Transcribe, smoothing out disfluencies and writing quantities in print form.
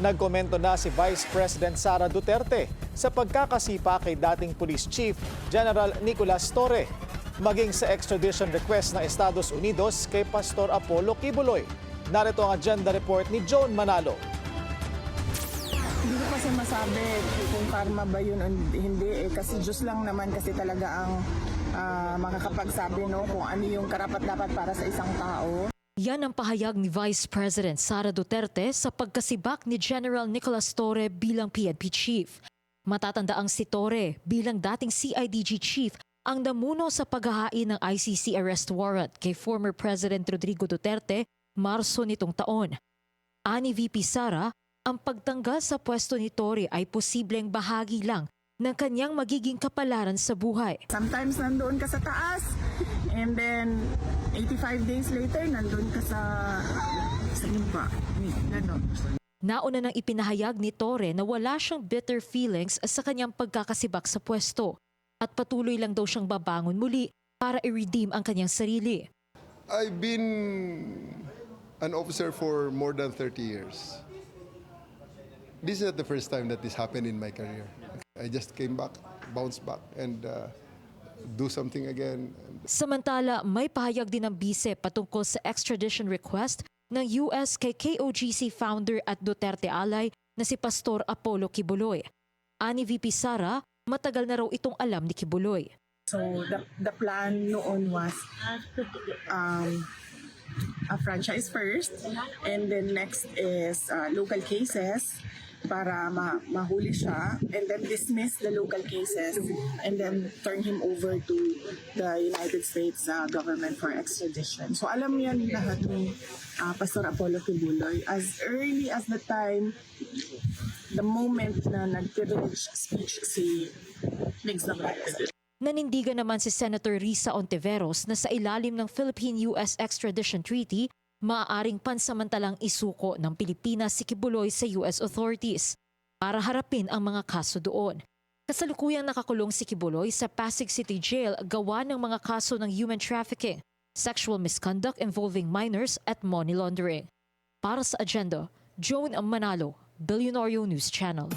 Nagkomento na si Vice President Sara Duterte sa pagkakasipa kay dating Police Chief General Nicolas Torre, maging sa extradition request ng Estados Unidos kay Pastor Apollo Kibuloy. Narito ang agenda report ni Joan Manalo. Hindi ko kasi masabi kung karma ba yun o hindi kasi Diyos lang naman kasi talaga ang makakapagsabi kung ano yung karapat-dapat para sa isang tao. Yan ang pahayag ni Vice President Sara Duterte sa pagkasibak ni General Nicolas Torre bilang PNP Chief. Matatandaang si Torre bilang dating CIDG Chief ang namuno sa paghahain ng ICC arrest warrant kay former President Rodrigo Duterte Marso nitong taon. Ani VP Sara, ang pagtanggal sa pwesto ni Torre ay posibleng bahagi lang ng kanyang magiging kapalaran sa buhay. Sometimes nandoon ka sa taas and then 85 days later nandoon ka sa limba. Nauna nang ipinahayag ni Torre na wala siyang bitter feelings sa kanyang pagkakasibak sa pwesto at patuloy lang daw siyang babangon muli para i-redeem ang kanyang sarili. I've been an officer for more than 30 years. This is not the first time that this happened in my career. I just came back, bounced back, and do something again. Samantala, may pahayag din ng bise patungkol sa extradition request ng US kay KOGC founder at Duterte ally na si Pastor Apollo Kibuloy. Ani VP Sara, matagal na raw itong alam ni Kibuloy. So the plan noon was a franchise first and then next is local cases para mahuli siya and then dismiss the local cases and then turn him over to the United States government for extradition. So alam yan lahat ni Pastor Apollo Kibuloy as early as the time, the moment na nag-privilege speech si Migs Navarrete. Nanindigan naman si Senator Risa Ontiveros na sa ilalim ng Philippine-US Extradition Treaty, maaaring pansamantalang isuko ng Pilipinas si Kibuloy sa US authorities para harapin ang mga kaso doon. Kasalukuyang nakakulong si Kibuloy sa Pasig City Jail gawa ng mga kaso ng human trafficking, sexual misconduct involving minors at money laundering. Para sa agenda, Joan Manalo, Billionario News Channel.